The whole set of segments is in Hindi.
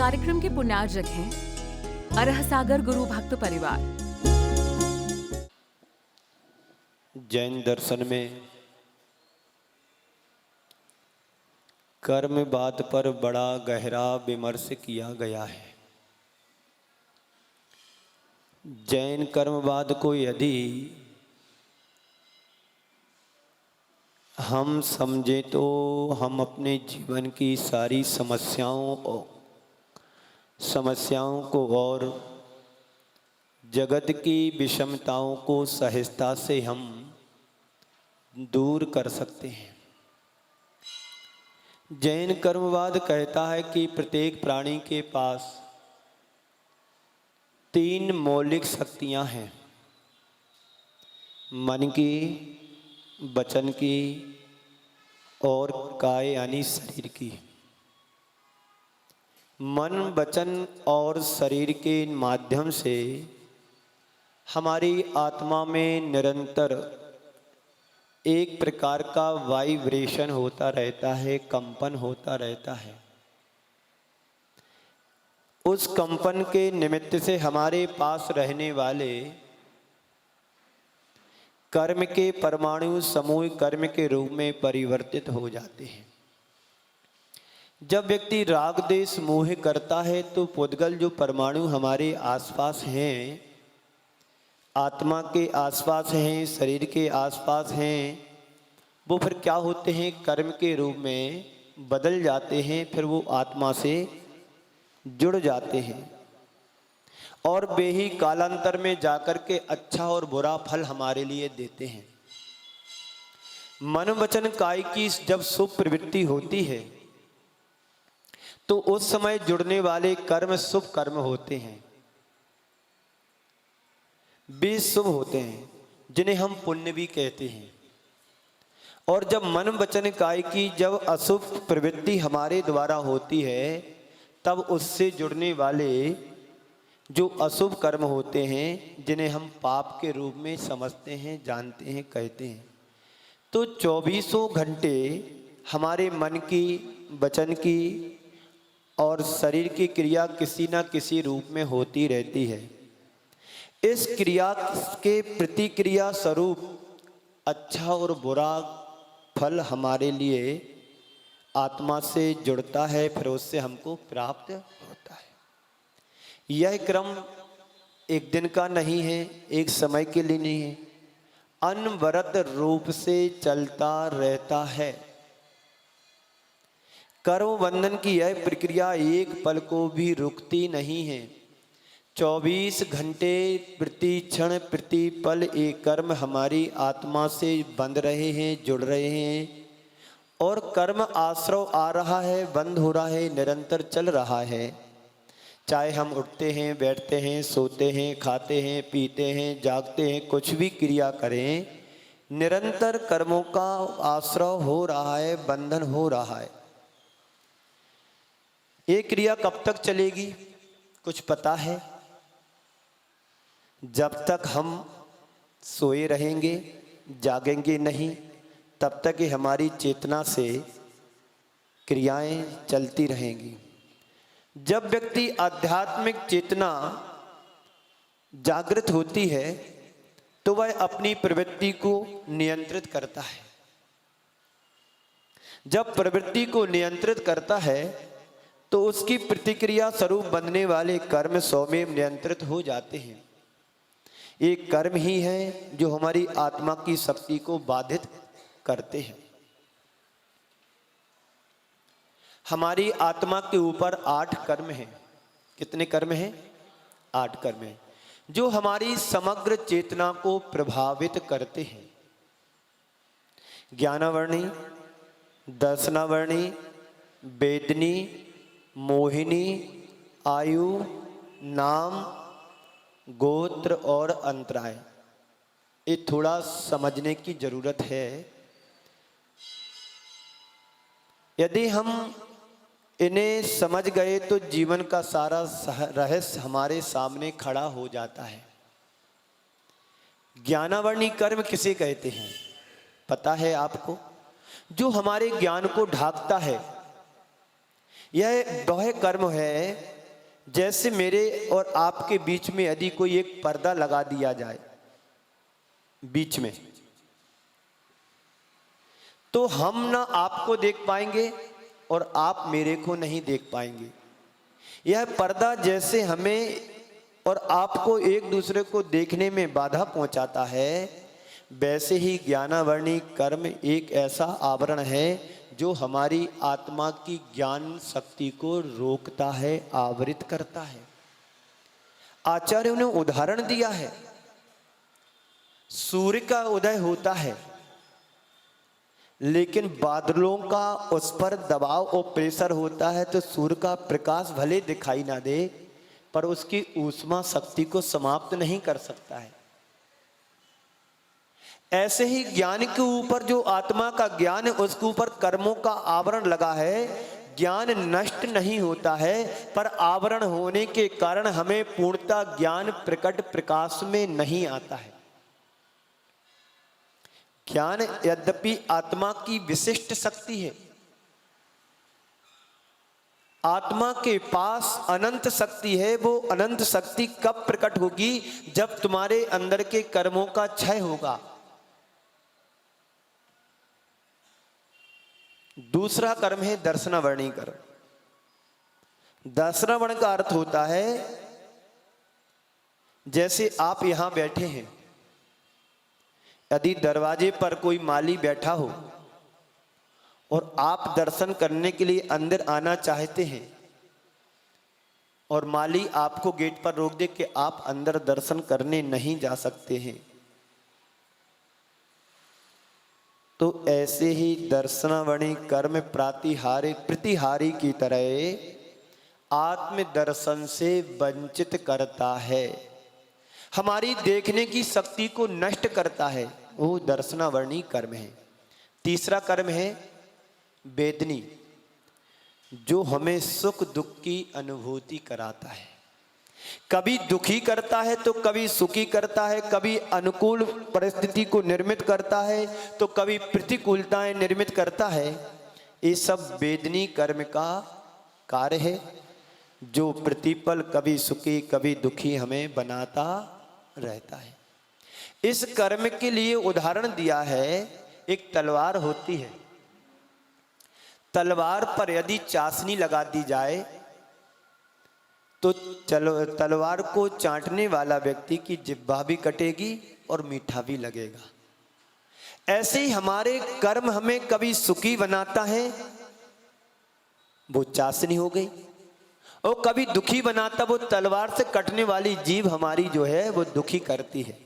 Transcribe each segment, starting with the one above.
कार्यक्रम के पुण्यार्जक हैं अरह सागर गुरु भक्त परिवार। जैन दर्शन में कर्मवाद पर बड़ा गहरा विमर्श किया गया है। जैन कर्मवाद को यदि हम समझें तो हम अपने जीवन की सारी समस्याओं को और जगत की विषमताओं को सहजता से हम दूर कर सकते हैं। जैन कर्मवाद कहता है कि प्रत्येक प्राणी के पास 3 मौलिक शक्तियां हैं, मन की, वचन की और काय यानी शरीर की। मन, वचन और शरीर के माध्यम से हमारी आत्मा में निरंतर एक प्रकार का वाइब्रेशन होता रहता है, कंपन होता रहता है। उस कंपन के निमित्त से हमारे पास रहने वाले कर्म के परमाणु समूह कर्म के रूप में परिवर्तित हो जाते हैं। जब व्यक्ति राग द्वेष मोह करता है तो पुद्गल जो परमाणु हमारे आसपास हैं, आत्मा के आसपास हैं, शरीर के आसपास हैं, वो फिर क्या होते हैं, कर्म के रूप में बदल जाते हैं। फिर वो आत्मा से जुड़ जाते हैं और वे ही कालांतर में जाकर के अच्छा और बुरा फल हमारे लिए देते हैं। मन वचन काय की जब शुभ प्रवृत्ति होती है तो उस समय जुड़ने वाले कर्म शुभ कर्म होते हैं, वे शुभ होते हैं, जिन्हें हम पुण्य भी कहते हैं। और जब मन वचन काय की जब अशुभ प्रवृत्ति हमारे द्वारा होती है तब उससे जुड़ने वाले जो अशुभ कर्म होते हैं, जिन्हें हम पाप के रूप में समझते हैं, जानते हैं, कहते हैं। तो 24 घंटे हमारे मन की, वचन की और शरीर की क्रिया किसी न किसी रूप में होती रहती है। इस क्रिया के प्रतिक्रिया स्वरूप अच्छा और बुरा फल हमारे लिए आत्मा से जुड़ता है, फिर उससे हमको प्राप्त होता है। यह क्रम एक दिन का नहीं है, एक समय के लिए नहीं है, अनवरत रूप से चलता रहता है। कर्म बंधन की यह प्रक्रिया एक पल को भी रुकती नहीं है। 24 घंटे प्रति क्षण प्रति पल एक कर्म हमारी आत्मा से बंध रहे हैं, जुड़ रहे हैं और कर्म आश्रव आ रहा है, बंद हो रहा है, निरंतर चल रहा है। चाहे हम उठते हैं, बैठते हैं, सोते हैं, खाते हैं, पीते हैं, जागते हैं, कुछ भी क्रिया करें, निरंतर कर्मों का आश्रव हो रहा है, बंधन हो रहा है। ये क्रिया कब तक चलेगी कुछ पता है? जब तक हम सोए रहेंगे, जागेंगे नहीं, तब तक ही हमारी चेतना से क्रियाएं चलती रहेंगी। जब व्यक्ति आध्यात्मिक चेतना जागृत होती है तो वह अपनी प्रवृत्ति को नियंत्रित करता है। जब प्रवृत्ति को नियंत्रित करता है तो उसकी प्रतिक्रिया स्वरूप बनने वाले कर्म स्वयं नियंत्रित हो जाते हैं। एक कर्म ही है जो हमारी आत्मा की शक्ति को बाधित करते हैं। हमारी आत्मा के ऊपर 8 कर्म हैं। कितने कर्म हैं? 8 कर्म हैं जो हमारी समग्र चेतना को प्रभावित करते हैं। ज्ञानावर्णी, दर्शनावर्णी, वेदनी, मोहिनी, आयु, नाम, गोत्र और अंतराय। ये थोड़ा समझने की जरूरत है। यदि हम इन्हें समझ गए तो जीवन का सारा रहस्य हमारे सामने खड़ा हो जाता है। ज्ञानावर्णी कर्म किसे कहते हैं पता है आपको? जो हमारे ज्ञान को ढांकता है। यह वह कर्म है जैसे मेरे और आपके बीच में यदि कोई एक पर्दा लगा दिया जाए बीच में, तो हम ना आपको देख पाएंगे और आप मेरे को नहीं देख पाएंगे। यह पर्दा जैसे हमें और आपको एक दूसरे को देखने में बाधा पहुंचाता है, वैसे ही ज्ञानावरणी कर्म एक ऐसा आवरण है जो हमारी आत्मा की ज्ञान शक्ति को रोकता है, आवृत करता है। आचार्यों ने उदाहरण दिया है, सूर्य का उदय होता है लेकिन बादलों का उस पर दबाव और प्रेशर होता है, तो सूर्य का प्रकाश भले दिखाई ना दे पर उसकी ऊष्मा शक्ति को समाप्त नहीं कर सकता है। ऐसे ही ज्ञान के ऊपर जो आत्मा का ज्ञान है उसके ऊपर कर्मों का आवरण लगा है। ज्ञान नष्ट नहीं होता है पर आवरण होने के कारण हमें पूर्णता ज्ञान प्रकट प्रकाश में नहीं आता है। ज्ञान यद्यपि आत्मा की विशिष्ट शक्ति है, आत्मा के पास अनंत शक्ति है। वो अनंत शक्ति कब प्रकट होगी? जब तुम्हारे अंदर के कर्मों का क्षय होगा। दूसरा कर्म है दर्शनावरणी कर्म। दर्शनावरण का अर्थ होता है जैसे आप यहां बैठे हैं, यदि दरवाजे पर कोई माली बैठा हो और आप दर्शन करने के लिए अंदर आना चाहते हैं और माली आपको गेट पर रोक दे कि आप अंदर दर्शन करने नहीं जा सकते हैं, तो ऐसे ही दर्शनावरणी कर्म प्रतिहारी की तरह आत्म दर्शन से वंचित करता है, हमारी देखने की शक्ति को नष्ट करता है। वो दर्शनावरणी कर्म है। तीसरा कर्म है वेदनी, जो हमें सुख दुख की अनुभूति कराता है। कभी दुखी करता है तो कभी सुखी करता है, कभी अनुकूल परिस्थिति को निर्मित करता है तो कभी प्रतिकूलताएं निर्मित करता है। ये सब वेदनी कर्म का कार्य है जो प्रतिपल कभी सुखी कभी दुखी हमें बनाता रहता है। इस कर्म के लिए उदाहरण दिया है, एक तलवार होती है, तलवार पर यदि चाशनी लगा दी जाए तो तलवार को चाटने वाला व्यक्ति की जिह्वा भी कटेगी और मीठा भी लगेगा। ऐसे ही हमारे कर्म हमें कभी सुखी बनाता है, वो चाशनी हो गई, और कभी दुखी बनाता, वो तलवार से कटने वाली जीभ हमारी जो है वो दुखी करती है।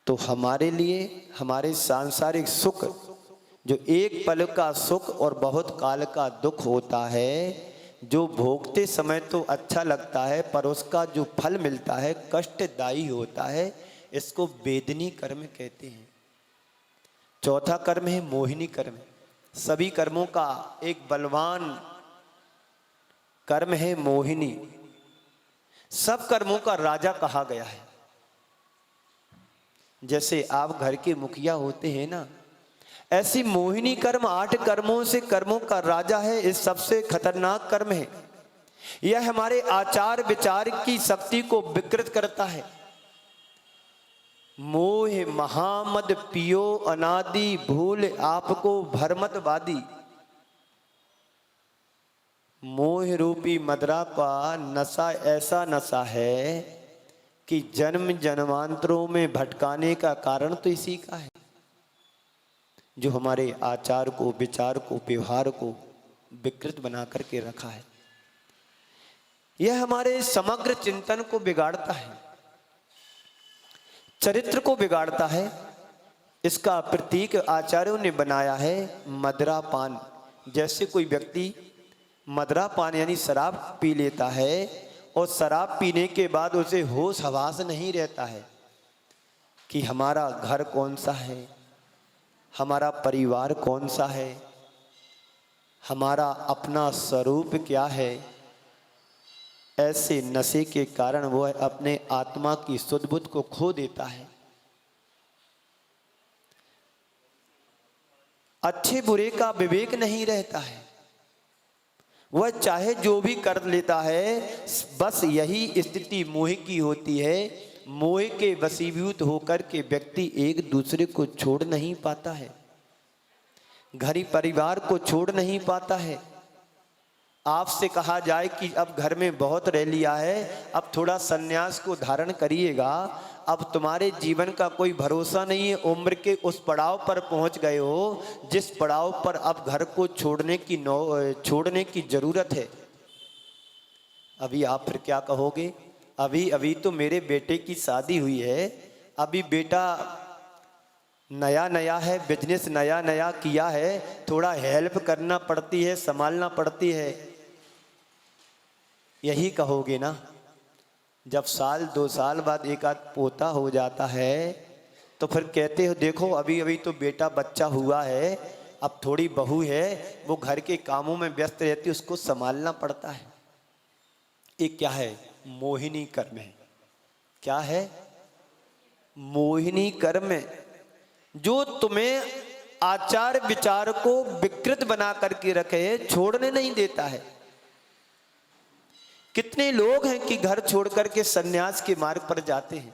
तो हमारे लिए हमारे सांसारिक सुख जो एक पल का सुख और बहुत काल का दुख होता है, जो भोगते समय तो अच्छा लगता है पर उसका जो फल मिलता है कष्टदायी होता है, इसको वेदनी कर्म कहते हैं। चौथा कर्म है मोहिनी कर्म। सभी कर्मों का एक बलवान कर्म है मोहिनी। सब कर्मों का राजा कहा गया है। जैसे आप घर के मुखिया होते हैं ना, ऐसी मोहिनी कर्म 8 कर्मों से कर्मों का राजा है। इस सबसे खतरनाक कर्म है। यह हमारे आचार विचार की शक्ति को विकृत करता है। मोह महामद पियो अनादि भूल आपको भरमतवादी। मोह रूपी मदरा का नशा ऐसा नशा है कि जन्म जन्मांतरों में भटकाने का कारण तो इसी का है, जो हमारे आचार को विचार को व्यवहार को विकृत बना करके रखा है। यह हमारे समग्र चिंतन को बिगाड़ता है, चरित्र को बिगाड़ता है। इसका प्रतीक आचार्यों ने बनाया है मदरा पान। जैसे कोई व्यक्ति मदरा पान यानी शराब पी लेता है और शराब पीने के बाद उसे होश हवास नहीं रहता है कि हमारा घर कौन सा है, हमारा परिवार कौन सा है, हमारा अपना स्वरूप क्या है। ऐसे नशे के कारण वह अपने आत्मा की सुध बुद्ध को खो देता है। अच्छे बुरे का विवेक नहीं रहता है। वह चाहे जो भी कर लेता है, बस यही स्थिति मोह की होती है। मोह के वशीभूत होकर के व्यक्ति एक दूसरे को छोड़ नहीं पाता है, घर परिवार को छोड़ नहीं पाता है। आपसे कहा जाए कि अब घर में बहुत रह लिया है, अब थोड़ा संन्यास को धारण करिएगा, अब तुम्हारे जीवन का कोई भरोसा नहीं है, उम्र के उस पड़ाव पर पहुंच गए हो जिस पड़ाव पर अब घर को छोड़ने की जरूरत है। अभी आप फिर क्या कहोगे? अभी अभी तो मेरे बेटे की शादी हुई है, अभी बेटा नया नया है, बिजनेस नया नया किया है, थोड़ा हेल्प करना पड़ती है, संभालना पड़ती है, यही कहोगे ना। जब साल 2 साल बाद एक आध पोता हो जाता है तो फिर कहते हो देखो अभी अभी तो बेटा बच्चा हुआ है, अब थोड़ी बहू है, वो घर के कामों में व्यस्त रहती है, उसको संभालना पड़ता है। ये क्या है? मोहिनी कर्म है। क्या है? मोहिनी कर्म है, जो तुम्हें आचार विचार को विकृत बना करके रखे, छोड़ने नहीं देता है। कितने लोग हैं कि घर छोड़ करके सन्यास के मार्ग पर जाते हैं।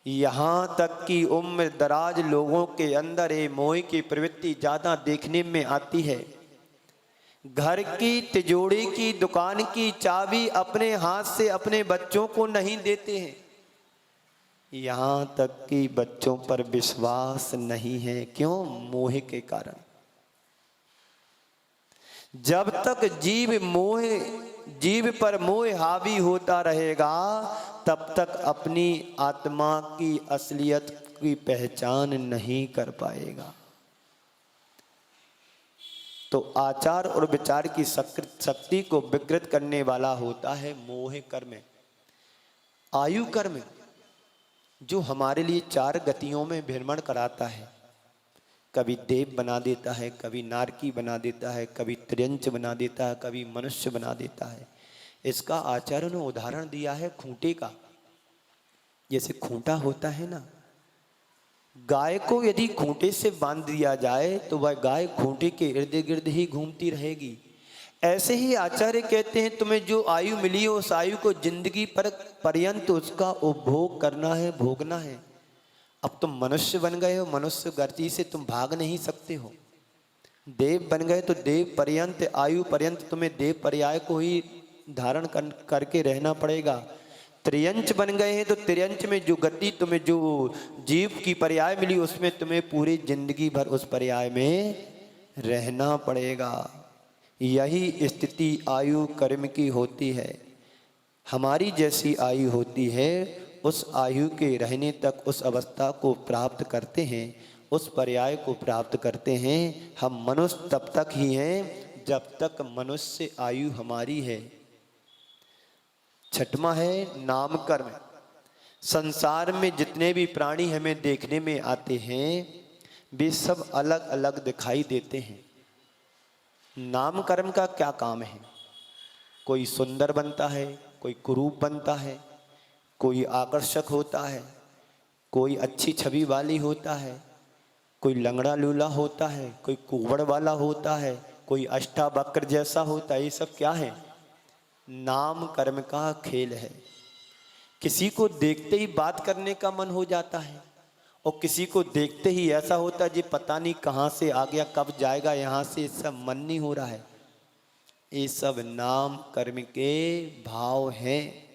यहां तक कि उम्र दराज लोगों के अंदर ये मोह की प्रवृत्ति ज्यादा देखने में आती है। घर की तिजोरी की दुकान की चाबी अपने हाथ से अपने बच्चों को नहीं देते हैं, यहां तक कि बच्चों पर विश्वास नहीं है। क्यों? मोह के कारण। जब तक जीव पर मोह हावी होता रहेगा, तब तक अपनी आत्मा की असलियत की पहचान नहीं कर पाएगा। तो आचार और विचार की शक्ति को विकृत करने वाला होता है मोह कर्म, आयु कर्म, जो हमारे लिए 4 गतियों में भ्रमण कराता है। कभी देव बना देता है, कभी नारकी बना देता है, कभी त्रियंच बना देता है, कभी मनुष्य बना देता है। इसका आचार्य ने उदाहरण दिया है खूंटे का। जैसे खूंटा होता है ना, गाय को यदि खूंटे से बांध दिया जाए तो वह गाय खूंटे के इर्द गिर्द ही घूमती रहेगी। ऐसे ही आचार्य कहते हैं तुम्हें जो आयु मिली है उस आयु को जिंदगी पर पर्यंत उसका उपभोग करना है, भोगना है। अब तुम मनुष्य बन गए हो, मनुष्य गति से तुम भाग नहीं सकते हो। देव बन गए तो देव पर्यंत, आयु पर्यंत तुम्हें देव पर्याय को ही धारण करके रहना पड़ेगा। त्रियंच बन गए हैं तो त्रियंच में जो गति तुम्हें, जो जीव की पर्याय मिली, उसमें तुम्हें पूरी जिंदगी भर उस पर्याय में रहना पड़ेगा। यही स्थिति आयु कर्म की होती है। हमारी जैसी आयु होती है, उस आयु के रहने तक उस अवस्था को प्राप्त करते हैं, उस पर्याय को प्राप्त करते हैं। हम मनुष्य तब तक ही हैं जब तक मनुष्य आयु हमारी है। 6वां है नाम कर्म। संसार में जितने भी प्राणी हमें देखने में आते हैं वे सब अलग अलग दिखाई देते हैं। नाम कर्म का क्या काम है? कोई सुंदर बनता है, कोई कुरूप बनता है, कोई आकर्षक होता है, कोई अच्छी छवि वाली होता है, कोई लंगड़ा लूला होता है, कोई कुंवड़ वाला होता है, कोई अष्टावक्र जैसा होता है। ये सब क्या है? नाम कर्म का खेल है। किसी को देखते ही बात करने का मन हो जाता है और किसी को देखते ही ऐसा होता है जी पता नहीं कहाँ से आ गया, कब जाएगा यहाँ से, सब मन नहीं हो रहा है। ये सब नाम कर्म के भाव हैं।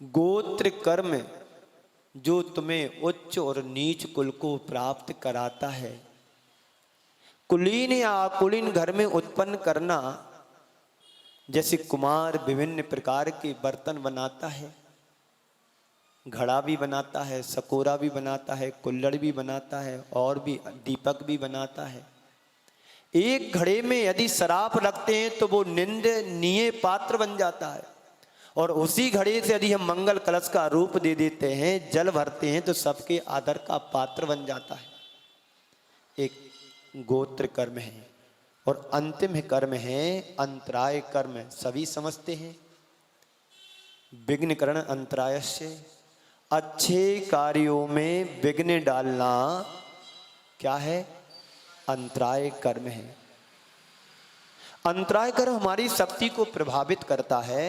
गोत्र कर्म जो तुम्हें उच्च और नीच कुल को प्राप्त कराता है। कुलीन या अकुलीन घर में उत्पन्न करना, जैसे कुमार विभिन्न प्रकार के बर्तन बनाता है, घड़ा भी बनाता है, सकोरा भी बनाता है, कुल्हड़ भी बनाता है और भी दीपक भी बनाता है। एक घड़े में यदि शराब रखते हैं तो वो निंदनीय पात्र बन जाता है, और उसी घड़े से यदि हम मंगल कलश का रूप दे देते हैं, जल भरते हैं, तो सबके आदर का पात्र बन जाता है। एक गोत्र कर्म है। और अंतिम कर्म है अंतराय कर्म। सभी समझते हैं विघ्नकरण अंतरायस्य, अच्छे कार्यों में विघ्न डालना क्या है? अंतराय कर्म है। अंतराय कर्म हमारी शक्ति को प्रभावित करता है।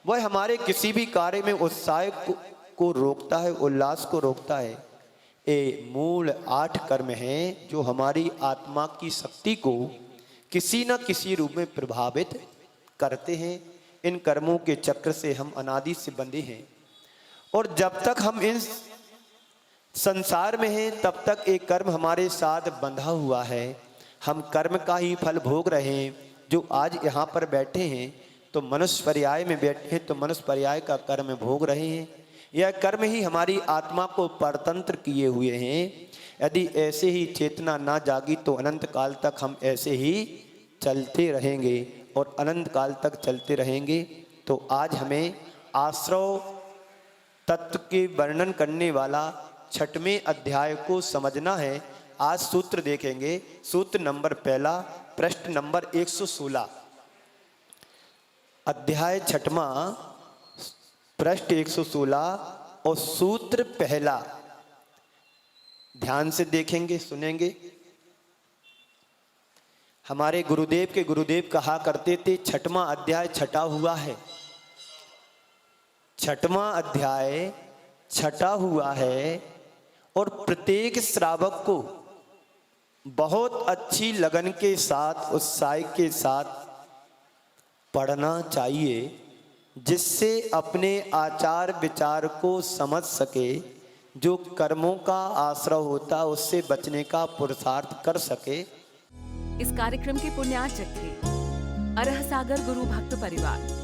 वह हमारे किसी भी कार्य में उत्साह को रोकता है, उल्लास को रोकता है। ये मूल 8 कर्म हैं जो हमारी आत्मा की शक्ति को किसी न किसी रूप में प्रभावित करते हैं। इन कर्मों के चक्र से हम अनादि से बंधे हैं और जब तक हम इन संसार में हैं तब तक एक कर्म हमारे साथ बंधा हुआ है। हम कर्म का ही फल भोग रहे हैं। जो आज यहाँ पर बैठे हैं तो मनुष्य पर्याय में बैठे हैं तो मनुष्य पर्याय का कर्म भोग रहे हैं। यह कर्म ही हमारी आत्मा को परतंत्र किए हुए हैं। यदि ऐसे ही चेतना ना जागी तो अनंत काल तक हम ऐसे ही चलते रहेंगे और अनंत काल तक चलते रहेंगे। तो आज हमें आश्रव तत्व के वर्णन करने वाला 6वें अध्याय को समझना है। आज सूत्र देखेंगे। सूत्र नंबर 1, पृष्ठ नंबर 116, अध्याय 6वां, पृष्ठ 116 और सूत्र 1। ध्यान से देखेंगे, सुनेंगे। हमारे गुरुदेव के गुरुदेव कहा करते थे 6वां अध्याय छटा हुआ है। 6वां अध्याय छटा हुआ है और प्रत्येक श्रावक को बहुत अच्छी लगन के साथ, उत्साह के साथ पढ़ना चाहिए, जिससे अपने आचार विचार को समझ सके। जो कर्मों का आश्रय होता उससे बचने का पुरुषार्थ कर सके। इस कार्यक्रम के पुण्यार्चक थे अरह सागर गुरु भक्त परिवार।